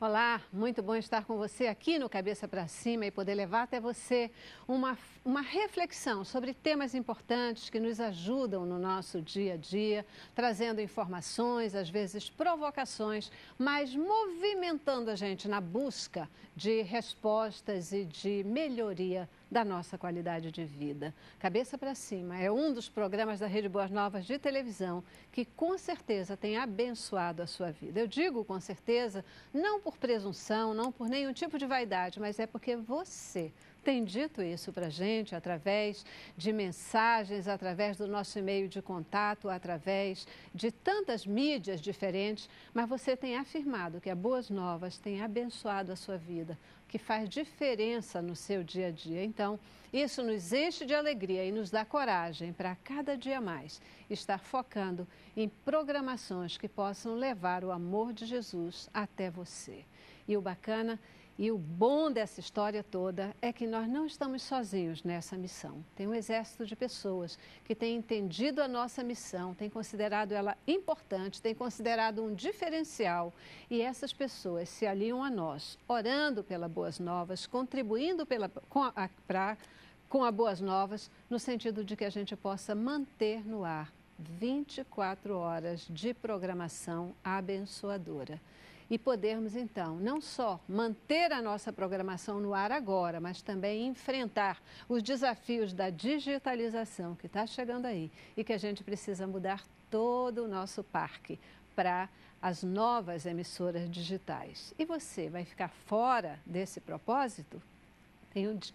Olá, muito bom estar com você aqui no Cabeça para Cima e poder levar até você uma reflexão sobre temas importantes que nos ajudam no nosso dia a dia, trazendo informações, às vezes provocações, mas movimentando a gente na busca de respostas e de melhoria da nossa qualidade de vida. Cabeça para Cima é um dos programas da Rede Boas Novas de televisão que com certeza tem abençoado a sua vida. Eu digo com certeza, não por presunção, não por nenhum tipo de vaidade, mas é porque você tem dito isso para a gente através de mensagens, através do nosso e-mail de contato, através de tantas mídias diferentes, mas você tem afirmado que a Boas Novas tem abençoado a sua vida, que faz diferença no seu dia a dia. Então, isso nos enche de alegria e nos dá coragem para cada dia mais estar focando em programações que possam levar o amor de Jesus até você. E o bacana e o bom dessa história toda é que nós não estamos sozinhos nessa missão. Tem um exército de pessoas que têm entendido a nossa missão, têm considerado ela importante, têm considerado um diferencial. E essas pessoas se aliam a nós, orando pela Boas Novas, contribuindo com a Boas Novas, no sentido de que a gente possa manter no ar 24 horas de programação abençoadora. E podermos, então, não só manter a nossa programação no ar agora, mas também enfrentar os desafios da digitalização que está chegando aí e que a gente precisa mudar todo o nosso parque para as novas emissoras digitais. E você vai ficar fora desse propósito?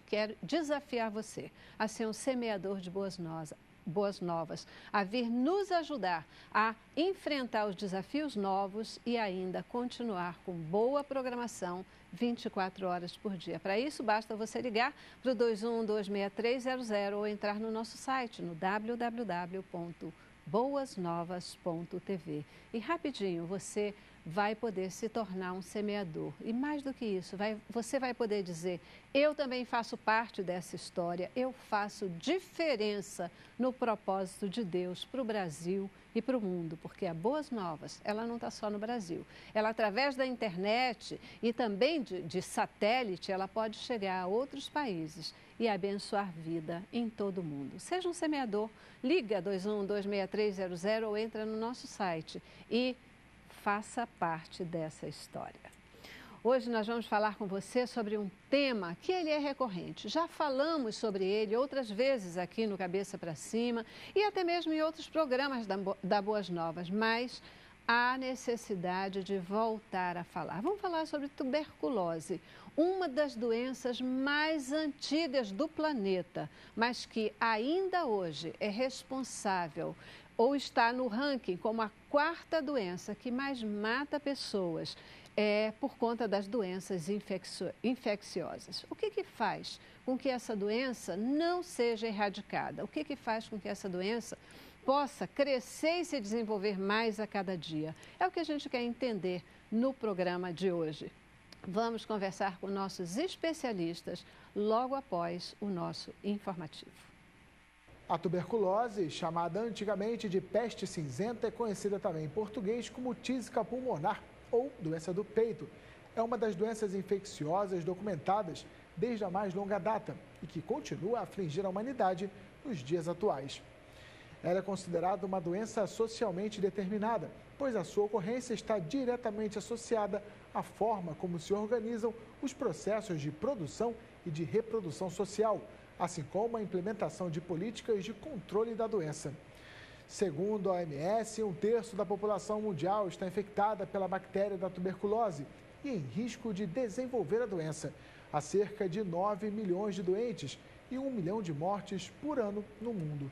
Quero desafiar você a ser um semeador de boas novas, a vir nos ajudar a enfrentar os desafios novos e ainda continuar com boa programação 24 horas por dia. Para isso, basta você ligar para o 21-26300 ou entrar no nosso site no www.boasnovas.tv. E rapidinho você vai poder se tornar um semeador. E mais do que isso, você vai poder dizer, eu também faço parte dessa história, eu faço diferença no propósito de Deus para o Brasil e para o mundo, porque a Boas Novas, ela não está só no Brasil. Ela, através da internet e também de satélite, ela pode chegar a outros países e abençoar vida em todo o mundo. Seja um semeador, liga 21-26300 ou entra no nosso site e faça parte dessa história. Hoje nós vamos falar com você sobre um tema que ele é recorrente. Já falamos sobre ele outras vezes aqui no Cabeça para Cima e até mesmo em outros programas da Boas Novas, mas há necessidade de voltar a falar. Vamos falar sobre tuberculose, uma das doenças mais antigas do planeta, mas que ainda hoje é responsável ou está no ranking como a quarta doença que mais mata pessoas por conta das doenças infecciosas. O que faz com que essa doença não seja erradicada? O que faz com que essa doença possa crescer e se desenvolver mais a cada dia? É o que a gente quer entender no programa de hoje. Vamos conversar com nossos especialistas logo após o nosso informativo. A tuberculose, chamada antigamente de peste cinzenta, é conhecida também em português como tísica pulmonar ou doença do peito. É uma das doenças infecciosas documentadas desde a mais longa data e que continua a afligir a humanidade nos dias atuais. Ela é considerada uma doença socialmente determinada, pois a sua ocorrência está diretamente associada à forma como se organizam os processos de produção e de reprodução social, assim como a implementação de políticas de controle da doença. Segundo a OMS, 1/3 da população mundial está infectada pela bactéria da tuberculose e em risco de desenvolver a doença. Há cerca de 9 milhões de doentes e 1 milhão de mortes por ano no mundo.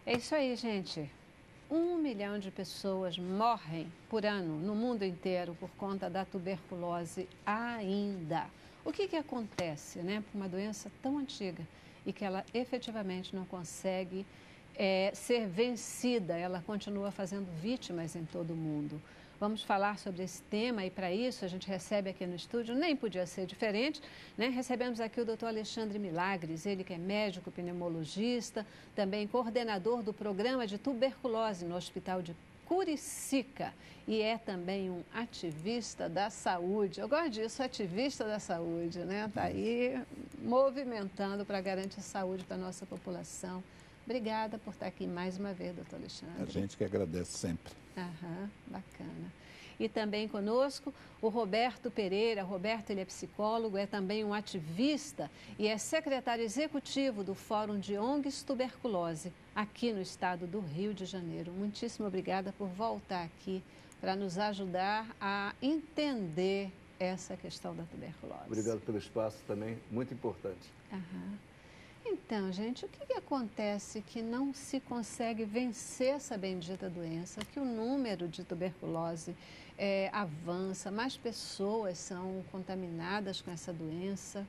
É isso aí, gente. 1 milhão de pessoas morrem por ano no mundo inteiro por conta da tuberculose ainda. O que acontece, né, por uma doença tão antiga e que ela efetivamente não consegue ser vencida, ela continua fazendo vítimas em todo o mundo. Vamos falar sobre esse tema e para isso a gente recebe aqui no estúdio, nem podia ser diferente, né? Recebemos aqui o Dr. Alexandre Milagres, ele que é médico pneumologista, também coordenador do programa de tuberculose no Hospital Curicica e é também um ativista da saúde. Eu gosto disso, ativista da saúde, né? Está aí movimentando para garantir saúde para a nossa população. Obrigada por estar aqui mais uma vez, doutor Alexandre. A gente que agradece sempre. Aham, bacana. E também conosco o Roberto Pereira. Roberto, ele é psicólogo, é também um ativista e é secretário executivo do Fórum de ONGs Tuberculose, aqui no estado do Rio de Janeiro. Muitíssimo obrigada por voltar aqui para nos ajudar a entender essa questão da tuberculose. Obrigado pelo espaço também, muito importante. Aham. Então, gente, o que acontece que não se consegue vencer essa bendita doença, que o número de tuberculose avança, mais pessoas são contaminadas com essa doença?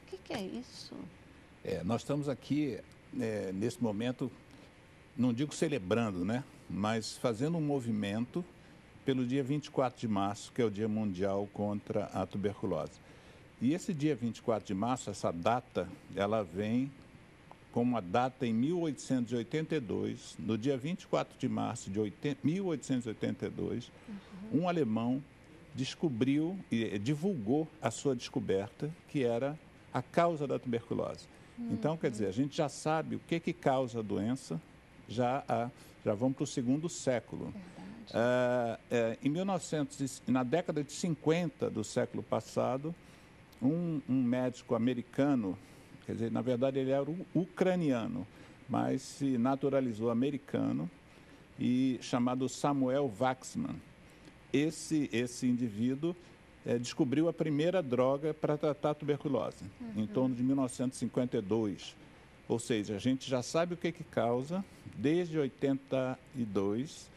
O que é isso? Nós estamos aqui, nesse momento, não digo celebrando, né? Mas fazendo um movimento pelo dia 24 de março, que é o Dia Mundial contra a Tuberculose. E esse dia 24 de março, essa data, ela vem como uma data em 1882, no dia 24 de março de 1882, um alemão descobriu e divulgou a sua descoberta, que era a causa da tuberculose. Então, quer dizer, a gente já sabe o que causa a doença, já vamos para o segundo século. Na década de 50 do século passado, um médico americano, quer dizer, na verdade ele era ucraniano, mas se naturalizou americano, e chamado Samuel Waxman. Esse indivíduo descobriu a primeira droga para tratar a tuberculose, em torno de 1952. Ou seja, a gente já sabe o que causa desde 82.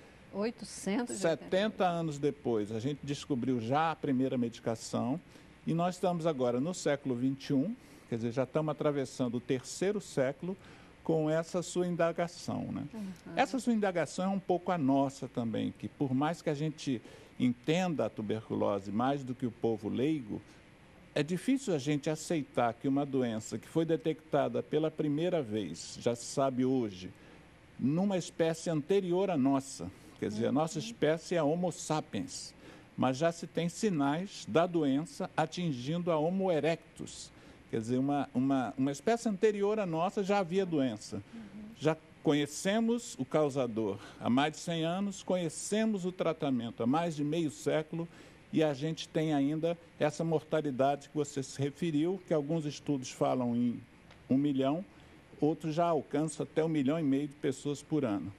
70 anos depois, a gente descobriu já a primeira medicação. E nós estamos agora no século XXI, quer dizer, já estamos atravessando o terceiro século com essa sua indagação, né? Essa sua indagação é um pouco a nossa também, que por mais que a gente entenda a tuberculose mais do que o povo leigo, é difícil a gente aceitar que uma doença que foi detectada pela primeira vez, já se sabe hoje, numa espécie anterior à nossa, quer dizer, a nossa espécie é a Homo sapiens, mas já se tem sinais da doença atingindo a Homo erectus. Quer dizer, uma espécie anterior à nossa já havia doença. Já conhecemos o causador há mais de 100 anos, conhecemos o tratamento há mais de meio século e a gente tem ainda essa mortalidade que você se referiu, que alguns estudos falam em 1 milhão, outros já alcançam até 1,5 milhão de pessoas por ano.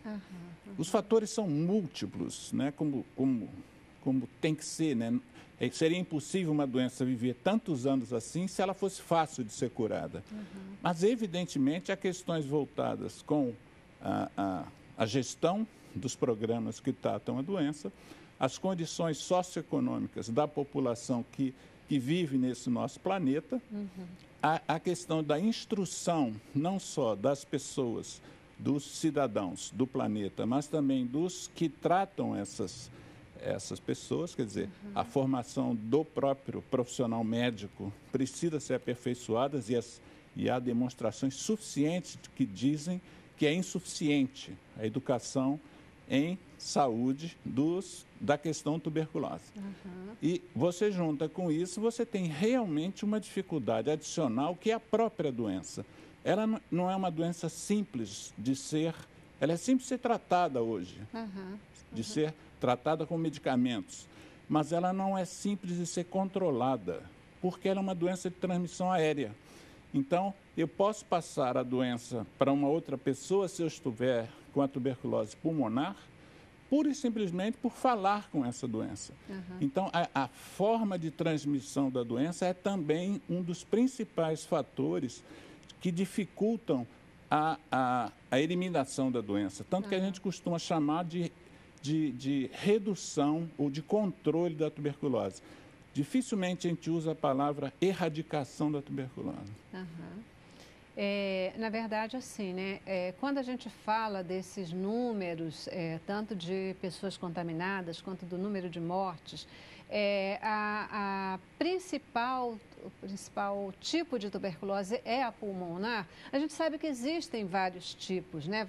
Os fatores são múltiplos, né? Como tem que ser, né? Seria impossível uma doença viver tantos anos assim se ela fosse fácil de ser curada. Mas, evidentemente, há questões voltadas com a gestão dos programas que tratam a doença, as condições socioeconômicas da população que vive nesse nosso planeta, a questão da instrução, não só das pessoas, dos cidadãos do planeta, mas também dos que tratam essas pessoas, quer dizer, a formação do próprio profissional médico precisa ser aperfeiçoada e há demonstrações suficientes que dizem que é insuficiente a educação em saúde da questão tuberculose. E você junta com isso, você tem realmente uma dificuldade adicional que é a própria doença. Ela não é uma doença simples de ser, ela é simples de ser tratada hoje, de ser tratada com medicamentos, mas ela não é simples de ser controlada, porque ela é uma doença de transmissão aérea. Então, eu posso passar a doença para uma outra pessoa se eu estiver com a tuberculose pulmonar, pura e simplesmente por falar com essa doença. Então, a forma de transmissão da doença é também um dos principais fatores que dificultam a eliminação da doença, tanto que a gente costuma chamar de redução ou de controle da tuberculose. Dificilmente a gente usa a palavra erradicação da tuberculose. Na verdade, assim, né? Quando a gente fala desses números, tanto de pessoas contaminadas quanto do número de mortes, a principal tipo de tuberculose é a pulmonar. A gente sabe que existem vários tipos, né,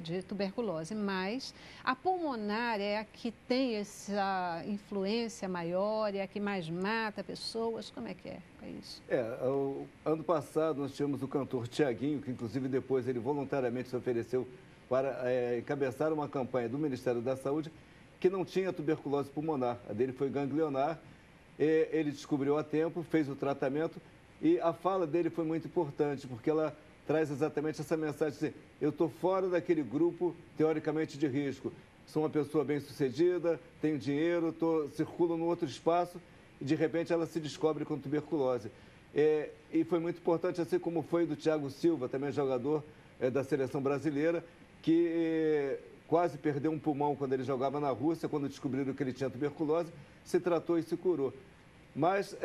de tuberculose, mas a pulmonar é a que tem essa influência maior, é a que mais mata pessoas. Como é que é isso? Ano passado nós tivemos o cantor Tiaguinho, que inclusive depois ele voluntariamente se ofereceu para encabeçar uma campanha do Ministério da Saúde que não tinha tuberculose pulmonar. A dele foi ganglionar. Ele descobriu a tempo, fez o tratamento e a fala dele foi muito importante, porque ela traz exatamente essa mensagem de eu estou fora daquele grupo teoricamente de risco. Sou uma pessoa bem-sucedida, tenho dinheiro, circulo no outro espaço e de repente ela se descobre com tuberculose. E foi muito importante, assim como foi do Thiago Silva, também jogador da seleção brasileira, que quase perdeu um pulmão quando ele jogava na Rússia, quando descobriram que ele tinha tuberculose, se tratou e se curou. Mas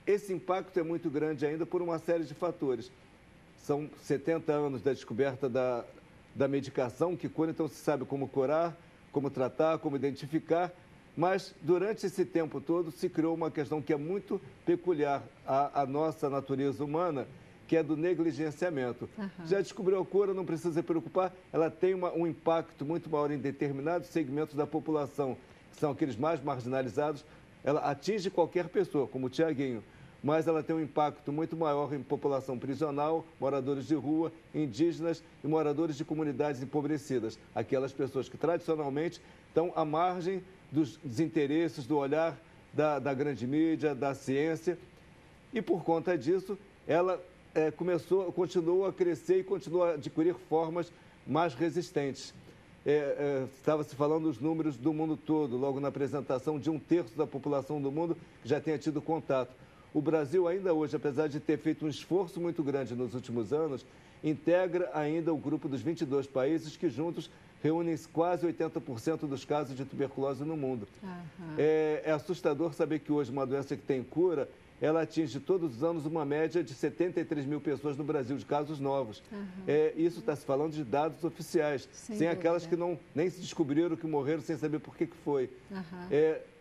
esse impacto é muito grande ainda por uma série de fatores. São 70 anos da descoberta da medicação que cura, então se sabe como curar, como tratar, como identificar, mas durante esse tempo todo se criou uma questão que é muito peculiar à nossa natureza humana, que é do negligenciamento. Já descobriu a cura, não precisa se preocupar, ela tem um impacto muito maior em determinados segmentos da população, que são aqueles mais marginalizados. Ela atinge qualquer pessoa, como o Tiaguinho, mas ela tem um impacto muito maior em população prisional, moradores de rua, indígenas e moradores de comunidades empobrecidas. Aquelas pessoas que tradicionalmente estão à margem dos desinteresses, do olhar da grande mídia, da ciência. E por conta disso, ela continuou a crescer e continuou a adquirir formas mais resistentes. Estava se falando dos números do mundo todo, logo na apresentação, de 1/3 da população do mundo que já tenha tido contato. O Brasil ainda hoje, apesar de ter feito um esforço muito grande nos últimos anos, integra ainda o grupo dos 22 países que juntos reúnem quase 80% dos casos de tuberculose no mundo. É assustador saber que hoje uma doença que tem cura, ela atinge todos os anos uma média de 73 mil pessoas no Brasil, de casos novos. Isso está se falando de dados oficiais, sem aquelas que nem se descobriram, que morreram sem saber por que foi.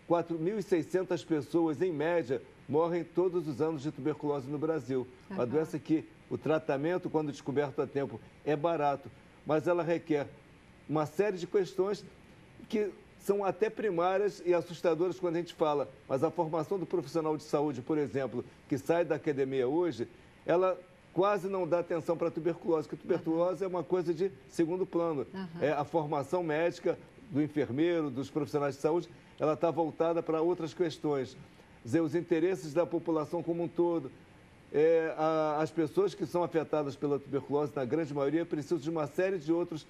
4.600 pessoas, em média, morrem todos os anos de tuberculose no Brasil. Uma doença que o tratamento, quando descoberto a tempo, é barato, mas ela requer uma série de questões que são até primárias e assustadoras quando a gente fala. Mas a formação do profissional de saúde, por exemplo, que sai da academia hoje, ela quase não dá atenção para a tuberculose, porque a tuberculose é uma coisa de segundo plano. A formação médica do enfermeiro, dos profissionais de saúde, ela está voltada para outras questões. Quer dizer, os interesses da população como um todo. As pessoas que são afetadas pela tuberculose, na grande maioria, precisam de uma série de outros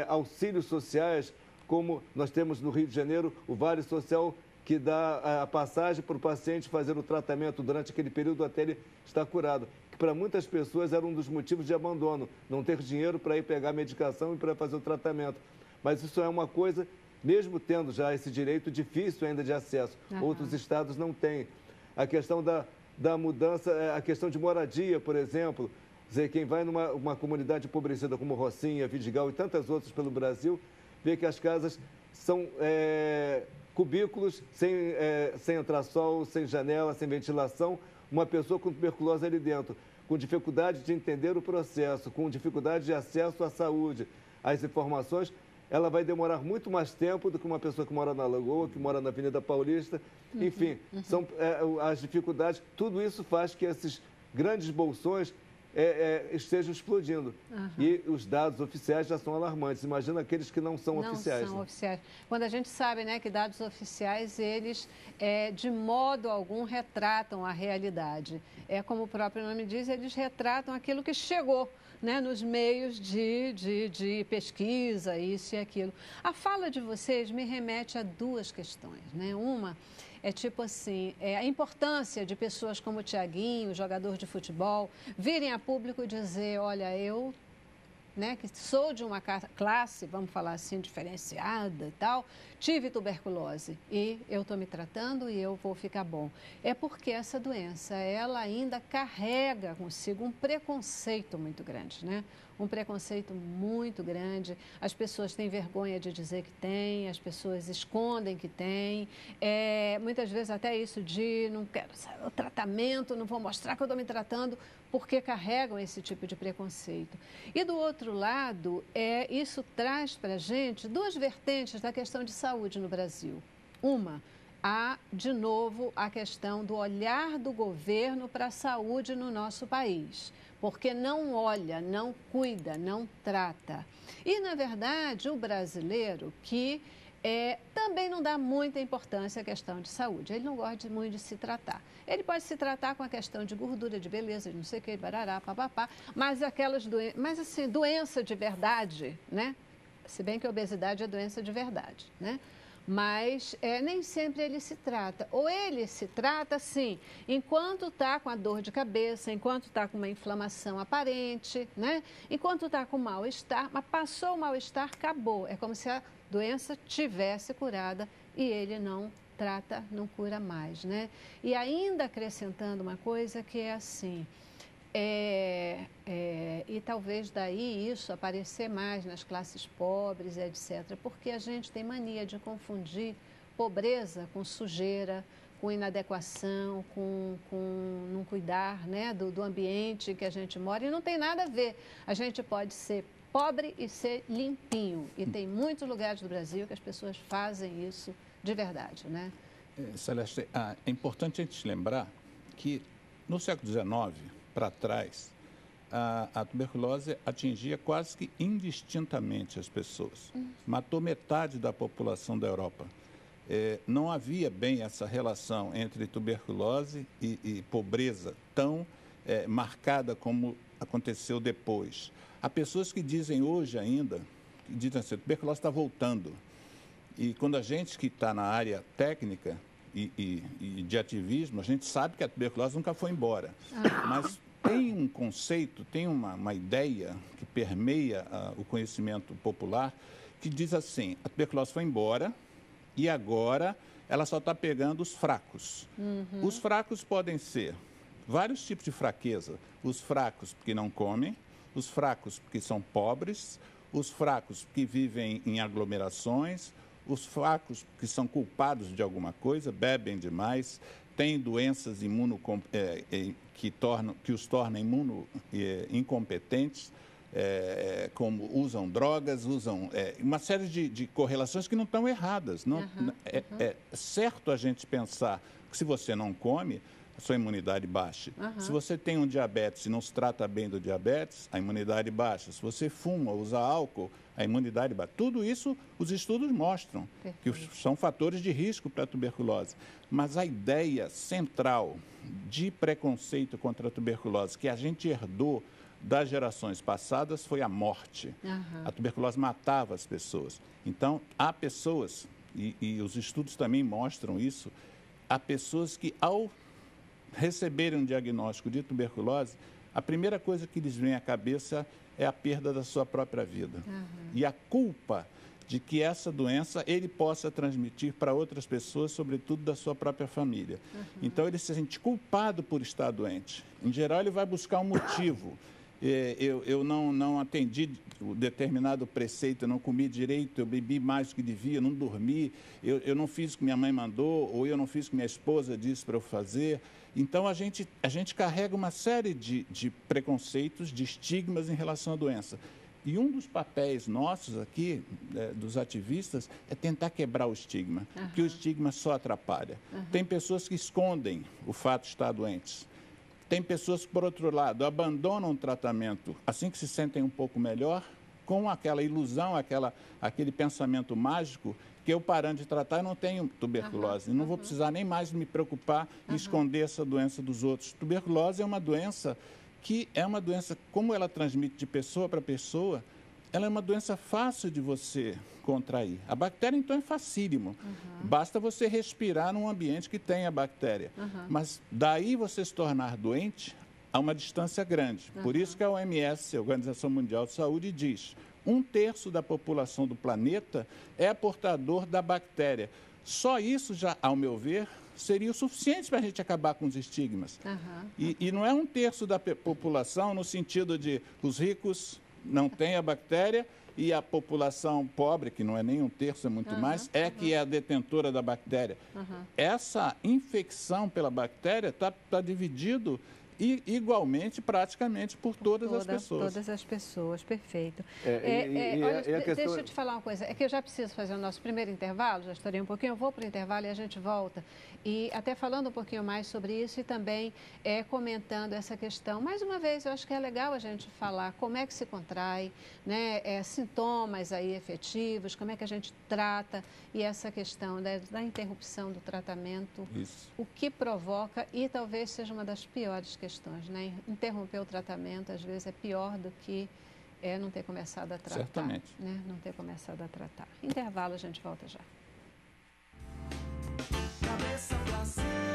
auxílios sociais, como nós temos no Rio de Janeiro o Vale Social, que dá a passagem para o paciente fazer o tratamento durante aquele período até ele estar curado, que para muitas pessoas era um dos motivos de abandono, não ter dinheiro para ir pegar a medicação e para fazer o tratamento. Mas isso é uma coisa, mesmo tendo já esse direito, difícil ainda de acesso. Outros estados não têm. A questão da mudança, a questão de moradia, por exemplo. Quer dizer, quem vai numa comunidade empobrecida como Rocinha, Vidigal e tantas outras pelo Brasil, vê que as casas são cubículos, sem entrar sol, sem janela, sem ventilação, uma pessoa com tuberculose ali dentro, com dificuldade de entender o processo, com dificuldade de acesso à saúde, às informações, ela vai demorar muito mais tempo do que uma pessoa que mora na Lagoa, que mora na Avenida Paulista. Enfim, são as dificuldades. Tudo isso faz que esses grandes bolsões estejam explodindo. E os dados oficiais já são alarmantes. Imagina aqueles que não são oficiais. Não são oficiais. Quando a gente sabe, né, que dados oficiais, eles, de modo algum, retratam a realidade. Como o próprio nome diz, eles retratam aquilo que chegou, né, nos meios de pesquisa, isso e aquilo. A fala de vocês me remete a duas questões, né? Uma é tipo assim, a importância de pessoas como o Tiaguinho, jogador de futebol, virem a público dizer, olha, eu, né, que sou de uma classe, vamos falar assim, diferenciada e tal, tive tuberculose e eu estou me tratando e eu vou ficar bom. É porque essa doença, ela ainda carrega consigo um preconceito muito grande, né? um preconceito muito grande. As pessoas têm vergonha de dizer que têm, as pessoas escondem que têm. Muitas vezes até isso de não quero o tratamento, não vou mostrar que eu estou me tratando, porque carregam esse tipo de preconceito. E do outro lado, isso traz para a gente duas vertentes da questão de saúde no Brasil. Uma, há, de novo, a questão do olhar do governo para a saúde no nosso país, porque não olha, não cuida, não trata. E, na verdade, o brasileiro que também não dá muita importância à questão de saúde. Ele não gosta muito de se tratar. Ele pode se tratar com a questão de gordura, de beleza, de não sei o que, barará, papapá, mas aquelas doenças, mas assim, doença de verdade, né? Se bem que a obesidade é doença de verdade, né? Mas nem sempre ele se trata. Ou ele se trata, sim, enquanto está com a dor de cabeça, enquanto está com uma inflamação aparente, né? Enquanto está com mal-estar, mas passou o mal-estar, acabou. É como se a doença tivesse curada e ele não trata, não cura mais, né? E ainda acrescentando uma coisa que é assim... e talvez daí isso aparecer mais nas classes pobres, etc., porque a gente tem mania de confundir pobreza com sujeira, com inadequação, com não cuidar, né, do ambiente em que a gente mora, e não tem nada a ver. A gente pode ser pobre e ser limpinho, e tem muitos lugares do Brasil que as pessoas fazem isso de verdade, né? Celeste, é importante a gente lembrar que no século XIX, para trás, a tuberculose atingia quase que indistintamente as pessoas. Matou metade da população da Europa. Não havia bem essa relação entre tuberculose e pobreza tão marcada como aconteceu depois. Há pessoas que dizem hoje ainda, que dizem assim, a tuberculose está voltando. E quando a gente que está na área técnica e de ativismo, a gente sabe que a tuberculose nunca foi embora. Mas tem um conceito, tem uma ideia que permeia o conhecimento popular, que diz assim, a tuberculose foi embora e agora ela só está pegando os fracos. Os fracos podem ser vários tipos de fraqueza. Os fracos porque não comem, os fracos porque são pobres, os fracos que vivem em aglomerações, os fracos que são culpados de alguma coisa, bebem demais, têm doenças que os tornam incompetentes, como usam drogas, usam uma série de correlações que não estão erradas. É certo a gente pensar que se você não come, a sua imunidade baixa. Se você tem um diabetes e não se trata bem do diabetes, a imunidade baixa. Se você fuma, usa álcool, a imunidade baixa. Tudo isso os estudos mostram, que são fatores de risco para a tuberculose. Mas a ideia central de preconceito contra a tuberculose que a gente herdou das gerações passadas foi a morte. A tuberculose matava as pessoas. Então, há pessoas, e os estudos também mostram isso, há pessoas que, ao receberem um diagnóstico de tuberculose, a primeira coisa que lhes vem à cabeça é a perda da sua própria vida. E a culpa de que essa doença ele possa transmitir para outras pessoas, sobretudo da sua própria família. Então, ele se sente culpado por estar doente. Em geral, ele vai buscar um motivo. Eu não atendi o determinado preceito, eu não comi direito, eu bebi mais do que devia, não dormi, eu não fiz o que minha mãe mandou, ou eu não fiz o que minha esposa disse para eu fazer. Então, a gente carrega uma série de preconceitos, de estigmas em relação à doença. E um dos papéis nossos aqui, dos ativistas, é tentar quebrar o estigma, porque o estigma só atrapalha. Tem pessoas que escondem o fato de estar doentes. Tem pessoas que, por outro lado, abandonam o tratamento assim que se sentem um pouco melhor, com aquela ilusão, aquele pensamento mágico, que eu parando de tratar, eu não tenho tuberculose. Não vou precisar nem mais me preocupar em esconder essa doença dos outros. Tuberculose é uma doença que como ela transmite de pessoa para pessoa, ela é uma doença fácil de você contrair. A bactéria, então, é facílimo. Basta você respirar num ambiente que tenha bactéria. Mas daí você se tornar doente a uma distância grande. Por isso que a OMS, a Organização Mundial de Saúde, diz 1/3 da população do planeta é portador da bactéria. Só isso já, ao meu ver, seria o suficiente para a gente acabar com os estigmas. E não é 1/3 da população no sentido de os ricos não tem a bactéria e a população pobre, que não é nem um terço, é muito mais, que é a detentora da bactéria. Essa infecção pela bactéria está dividido igualmente, praticamente, por todas as pessoas. Todas as pessoas, perfeito. Questão... Deixa eu te falar uma coisa, é que eu já preciso fazer o nosso primeiro intervalo, já estourei um pouquinho, eu vou para o intervalo e a gente volta. E até falando um pouquinho mais sobre isso e também comentando essa questão. Mais uma vez, eu acho que é legal a gente falar como é que se contrai, né, sintomas aí efetivos, como é que a gente trata e essa questão da interrupção do tratamento, o que provoca e talvez seja uma das piores questões, né? Interromper o tratamento às vezes é pior do que não ter começado a tratar. Certamente. Né? Não ter começado a tratar. Intervalo, a gente volta já. Cabeça pra cima.